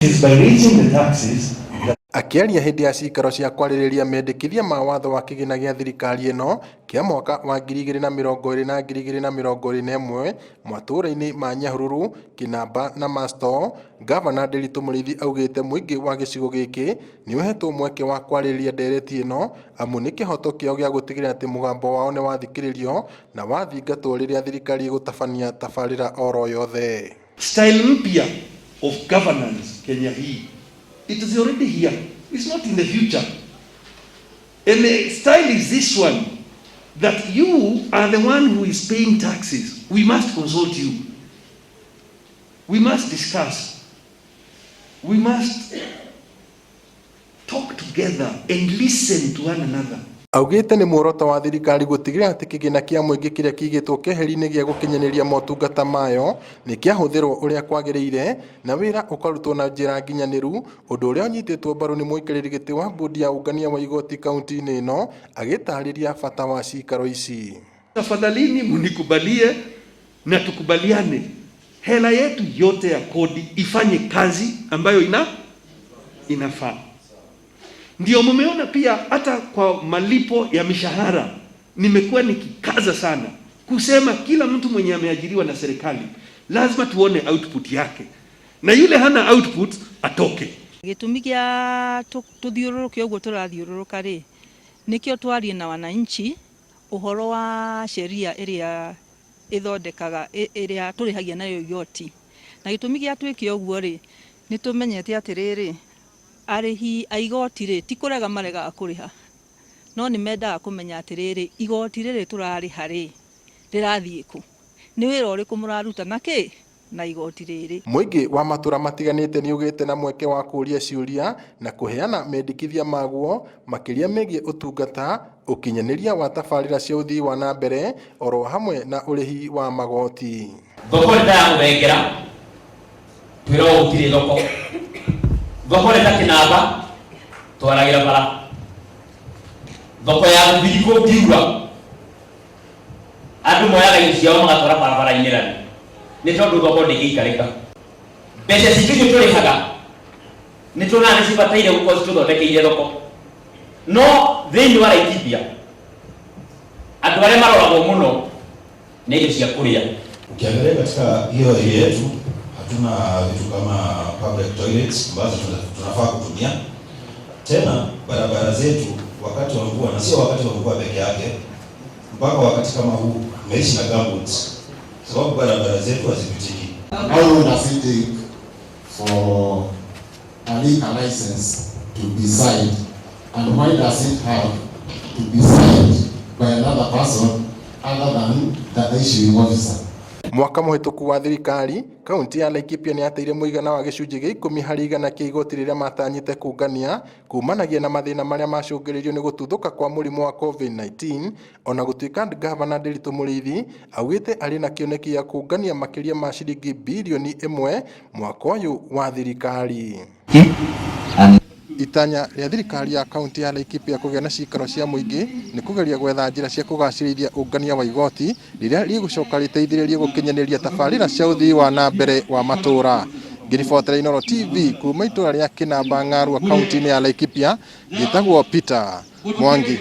is by raising the taxes. Akiaria hindi ya cikaro cia kwarĩrĩria mendekithia ma watho wa kĩgĩna gĩa thirikari ĩno kĩa mwaka wa 2020 na 2021 matũũra-inĩ ma Nyahururu, Kinamba na Masto, Gavana Nderitu Mũrĩithi augĩte mũingĩ wa gĩcigo gĩkĩ nĩ ũhetwo mweke wa kwarĩrĩria ndereti ĩno amu nĩ kĩhoto kĩao gĩa gũtigĩrĩra atĩ mũgambo wao nĩ wathikĩrĩrio na wathingatwo rĩrĩa thirikari ĩgũtabania tabarĩra oro yothe. Style mpya of governance Kenya hii, it is already here. It's not in the future. And the style is this one, that you are the one who is paying taxes. We must consult you. We must discuss. We must talk together and listen to one another. Augĩte nĩ muoroto wa thirikari gũtigĩrĩra atĩ kĩgĩna kĩa mũingĩ kĩrĩa kĩigĩtwo keheri-inĩ gĩa gũkinyanĩria motungata mayo nĩ kĩahũthĩrwo ũrĩa kwagĩrĩire na wĩra ũkarutwo na njĩra nginyanĩru, ũndũ ũrĩa ũnyitĩtwo mbaru nĩ mũikarĩri gĩtĩ wa mbũndi ya ũngania wa igoti kaunti-inĩ ĩno agĩtarĩria bata wa cikaro ici. Tafadhalini mnikubalie na tukubaliane, hela yetu yote ya kodi ifanye kazi ambayo inafaa. Ndio mumeona pia hata kwa malipo ya mishahara nimekuwa nikikaza sana kusema kila mtu mwenye ameajiriwa na serikali lazima tuone output yake, na yule hana output atoke. Gitumi kia tuthiururuke uguo turathiururuka ri nikio twarie na wananchi uhoro wa sheria iria ithondekaga iria turihagia nayo igoti, na gitumi kia twike uguo ri ni tumenyete atiriri arihi aigoti ri ti kurega marega akuriha, no ni mendaga kumenya atiriri igoti riri turariha ri rirathie ku, ni wira uriku muraruta naki na igoti riri. Mũingĩ wa matũra matiganĩte nĩ ugĩte na mweke wa kũria ciũria na kũheana mendekithia maguo makĩria megiĩ ũtungata, ũkinyanĩria wa tabarĩra cia ũthii wa na mbere oro hamwe na ũrĩhi wa magoti. Thoko nĩ ya gũthengera twĩrwo gũtirĩ thoko, thoko nĩ ta Kinamba twaragira bara, thoko ya thiriko ngiura andũ moyaga indo ciao magatwara barabara-inĩ rani nĩ tondũ thoko ndĩgĩikarĩka. Mbeca citũ tũrĩhaga nĩ tuonaga nĩ cibataire gũkorwo citũthondekeire thoko, no thĩinĩ wa Laikipia andũ arĩa maroragwo mũno nĩ indo cia kũrĩa. Ukiangalia katika hiyo area yetu hatuna vitu kama public toilets ambazo tunafaa kutumia. Tena barabara zetu wakati wa mvua, na sio wakati wa mvua peke yake, mpaka wakati kama huu tumeishi na gumboots sababu barabara zetu hazipitiki. How does it take for a liquor license to be signed, and why does it have to be signed by another person other than the issuing officer? Mwaka mũhĩtũku wa thirikari, kaunti ya Laikipia nĩ yateire mũigana wa gĩcunjĩ gĩa 10% kĩa igoti rĩrĩa matanyĩte kũngania kumanagia na mathĩna marĩa macũngĩrĩirio nĩ gũtuthũka kwa mũrimũ wa COVID-19, ona gũtuĩka Gavana Nderitu Mũrĩithi augĩte arĩ na kĩoneki gĩa kũngania makĩria ma ciringi bilioni 1 mwaka ũyũ wa thirikari. Itanya rĩa thirikari ya kaunti ya Laikipia kũgĩa na cikaro cia mũingĩ nĩ kũgeria gwetha njĩra cia kũgacĩrithia ũngania wa igoti rĩrĩa rĩgũcoka rĩteithĩrĩrie gũkinyanĩria tabarĩra cia ũthii wa na mbere wa matũũra. Ngĩribotera Inooro TV kuma itũũra rĩa Kinamba Ng'arua kaunti-inĩ ya Laikipia, ngĩtagwo Peter Mwangi.